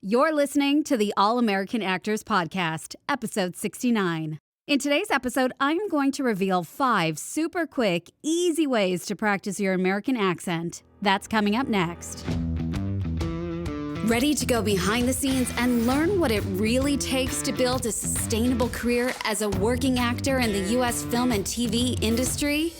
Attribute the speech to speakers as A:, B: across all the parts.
A: You're listening to the All-American Actors Podcast, episode 69. In today's episode, I'm going to reveal 5 super quick, easy ways to practice your American accent. That's coming up next. Ready to go behind the scenes and learn what it really takes to build a sustainable career as a working actor in the U.S. film and TV industry?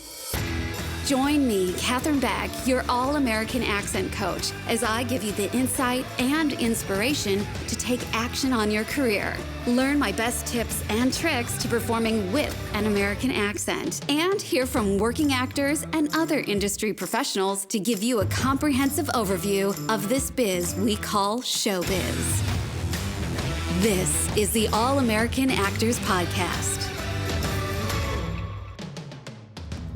A: Join me, Katherine Beck, your All-American Accent Coach, as I give you the insight and inspiration to take action on your career. Learn my best tips and tricks to performing with an American accent, and hear from working actors and other industry professionals to give you a comprehensive overview of this biz we call showbiz. This is the All-American Actors Podcast.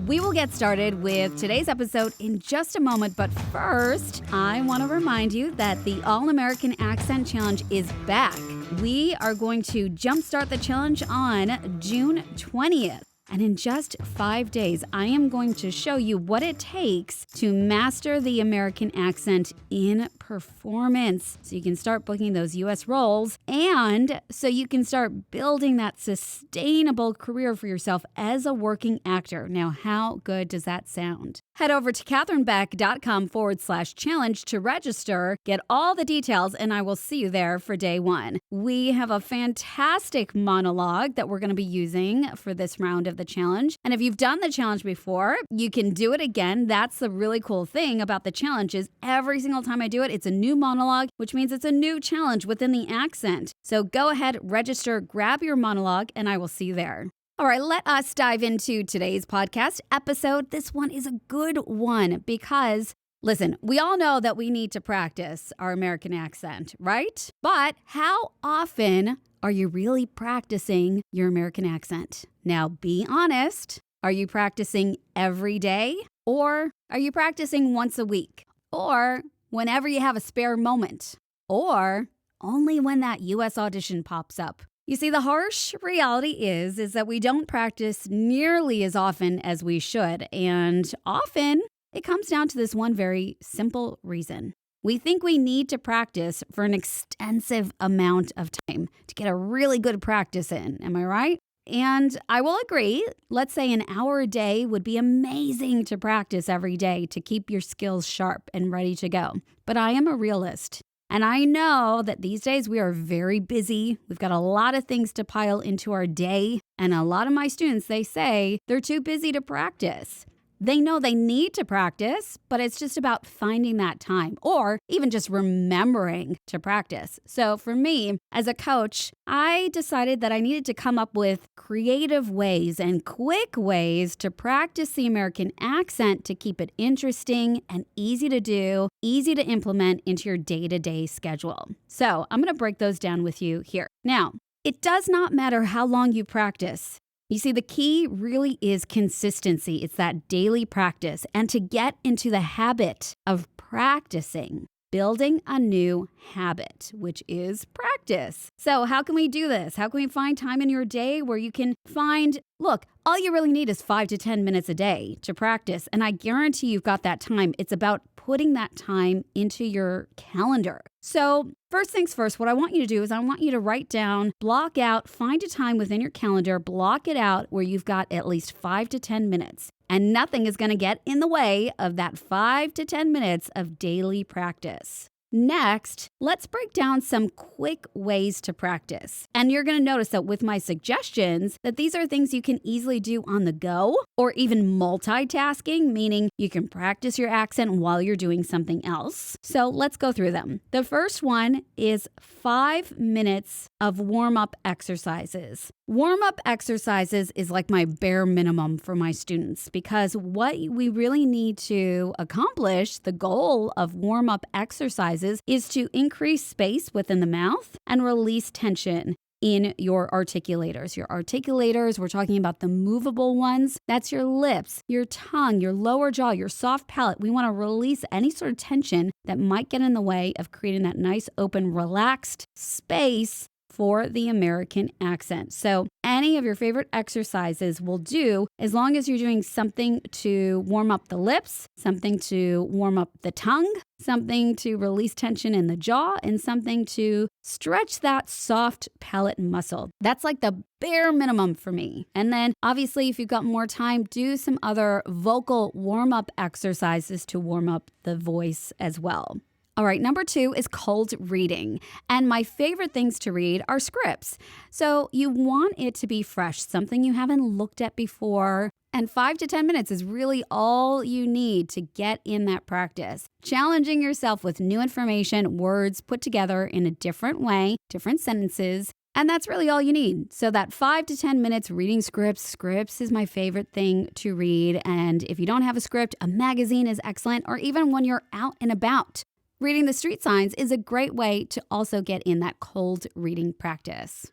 A: We will get started with today's episode in just a moment, but first, I want to remind you that the All-American Accent Challenge is back. We are going to jumpstart the challenge on June 20th. And in just 5 days, I am going to show you what it takes to master the American accent in performance. So you can start booking those U.S. roles, and so you can start building that sustainable career for yourself as a working actor. Now, how good does that sound? Head over to katherinebeck.com/challenge to register, get all the details, and I will see you there for day 1. We have a fantastic monologue that we're going to be using for this round of the challenge. And if you've done the challenge before, you can do it again. That's the really cool thing about the challenge is every single time I do it, it's a new monologue, which means it's a new challenge within the accent. So go ahead, register, grab your monologue, and I will see you there. All right, let us dive into today's podcast episode. This one is a good one because, listen, we all know that we need to practice our American accent, right? But how often are you really practicing your American accent? Now, be honest. Are you practicing every day? Or are you practicing once a week? Or whenever you have a spare moment? Or only when that U.S. audition pops up? You see, the harsh reality is that we don't practice nearly as often as we should. And often, it comes down to this one very simple reason. We think we need to practice for an extensive amount of time to get a really good practice in. Am I right? And I will agree. Let's say an hour a day would be amazing to practice every day to keep your skills sharp and ready to go. But I am a realist. And I know that these days we are very busy. We've got a lot of things to pile into our day. And a lot of my students, they say they're too busy to practice. They know they need to practice, but it's just about finding that time or even just remembering to practice. So for me, as a coach, I decided that I needed to come up with creative ways and quick ways to practice the American accent to keep it interesting and easy to do, easy to implement into your day-to-day schedule. So I'm going to break those down with you here. Now, it does not matter how long you practice. You see, the key really is consistency. It's that daily practice. And to get into the habit of practicing, building a new habit, which is practice. So how can we do this? How can we find time in your day where you can find, look, all you really need is 5 to 10 minutes a day to practice. And I guarantee you've got that time. It's about putting that time into your calendar. So first things first, what I want you to do is I want you to write down, block out, find a time within your calendar, block it out where you've got at least 5 to 10 minutes. And nothing is going to get in the way of that 5 to 10 minutes of daily practice. Next, let's break down some quick ways to practice. And you're going to notice that with my suggestions, that these are things you can easily do on the go or even multitasking, meaning you can practice your accent while you're doing something else. So let's go through them. The first one is 5 minutes of warm-up exercises. Warm-up exercises is like my bare minimum for my students because what we really need to accomplish, the goal of warm-up exercises, is to increase space within the mouth and release tension in your articulators. Your articulators, we're talking about the movable ones. That's your lips, your tongue, your lower jaw, your soft palate. We want to release any sort of tension that might get in the way of creating that nice, open, relaxed space for the American accent. So any of your favorite exercises will do as long as you're doing something to warm up the lips, something to warm up the tongue, something to release tension in the jaw, and something to stretch that soft palate muscle. That's like the bare minimum for me. And then obviously, if you've got more time, do some other vocal warm-up exercises to warm up the voice as well. All right, number 2 is cold reading. And my favorite things to read are scripts. So you want it to be fresh, something you haven't looked at before. And 5 to 10 minutes is really all you need to get in that practice. Challenging yourself with new information, words put together in a different way, different sentences. And that's really all you need. So that 5 to 10 minutes reading scripts is my favorite thing to read. And if you don't have a script, a magazine is excellent, or even when you're out and about. Reading the street signs is a great way to also get in that cold reading practice.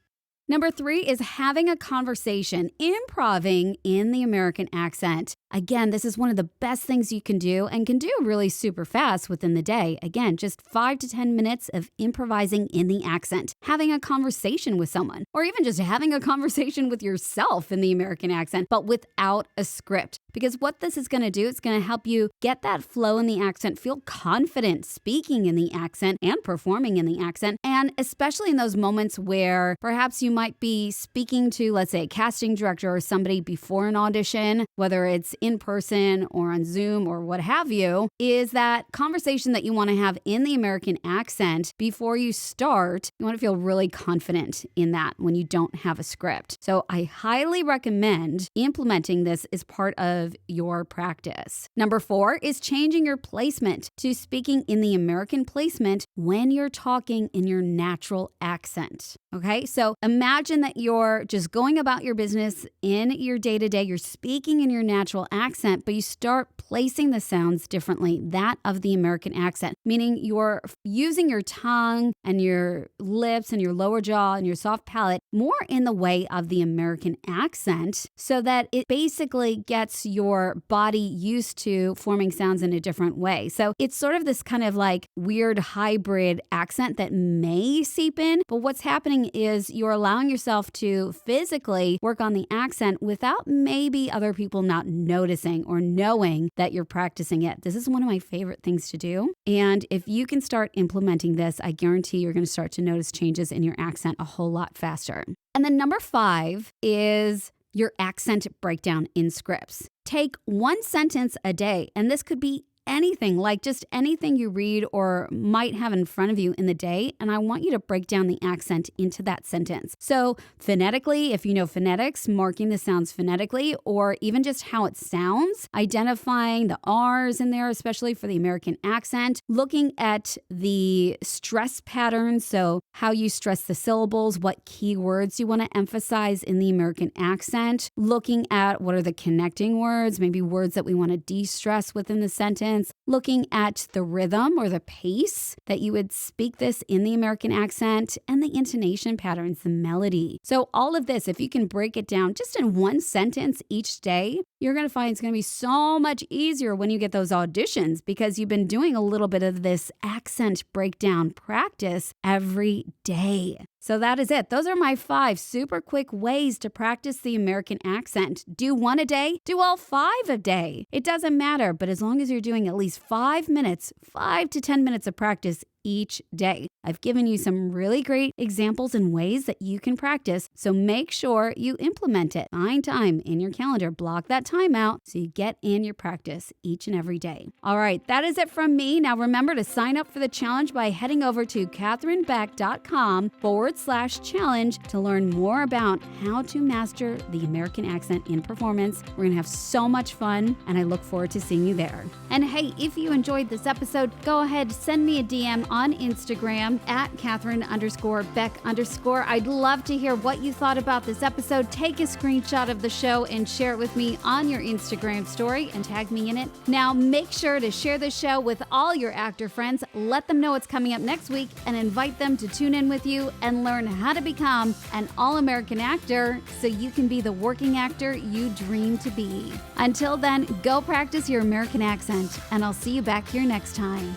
A: Number 3 is having a conversation, improving in the American accent. Again, this is one of the best things you can do and can do really super fast within the day. Again, just 5 to 10 minutes of improvising in the accent, having a conversation with someone, or even just having a conversation with yourself in the American accent, but without a script. Because what this is going to do, it's going to help you get that flow in the accent, feel confident speaking in the accent and performing in the accent. And especially in those moments where perhaps you might be speaking to, let's say, a casting director or somebody before an audition, whether it's in person or on Zoom or what have you, is that conversation that you want to have in the American accent before you start. You want to feel really confident in that when you don't have a script. So I highly recommend implementing this as part of your practice. Number 4 is changing your placement to speaking in the American placement when you're talking in your natural accent. Okay, so imagine that you're just going about your business in your day-to-day, you're speaking in your natural accent, but you start placing the sounds differently, that of the American accent, meaning you're using your tongue and your lips and your lower jaw and your soft palate more in the way of the American accent so that it basically gets your body used to forming sounds in a different way. So it's sort of this kind of like weird hybrid accent that may seep in, but what's happening is you're allowing yourself to physically work on the accent without maybe other people not noticing or knowing that you're practicing it. This is one of my favorite things to do. And if you can start implementing this, I guarantee you're going to start to notice changes in your accent a whole lot faster. And then number 5 is your accent breakdown in scripts. Take one sentence a day, and this could be anything, like just anything you read or might have in front of you in the day, and I want you to break down the accent into that sentence. So phonetically, if you know phonetics, marking the sounds phonetically, or even just how it sounds, identifying the R's in there, especially for the American accent, looking at the stress patterns, so how you stress the syllables, what keywords you want to emphasize in the American accent, looking at what are the connecting words, maybe words that we want to de-stress within the sentence, looking at the rhythm or the pace that you would speak this in the American accent, and the intonation patterns, the melody. So all of this, if you can break it down just in one sentence each day, you're going to find it's going to be so much easier when you get those auditions because you've been doing a little bit of this accent breakdown practice every day. So that is it. Those are my 5 super quick ways to practice the American accent. Do one a day, do all 5 a day. It doesn't matter, but as long as you're doing at least 5 minutes, 5 to 10 minutes of practice each day. I've given you some really great examples and ways that you can practice, so make sure you implement it. Find time in your calendar, block that time out so you get in your practice each and every day. All right, that is it from me. Now remember to sign up for the challenge by heading over to katherinebeck.com/challenge to learn more about how to master the American accent in performance. We're going to have so much fun, and I look forward to seeing you there. And hey, if you enjoyed this episode, go ahead, send me a DM on Instagram at Katherine_Beck_. I'd love to hear what you thought about this episode. Take a screenshot of the show and share it with me on your Instagram story and tag me in it. Now, make sure to share the show with all your actor friends. Let them know what's coming up next week and invite them to tune in with you and learn how to become an all-American actor so you can be the working actor you dream to be. Until then, go practice your American accent, and I'll see you back here next time.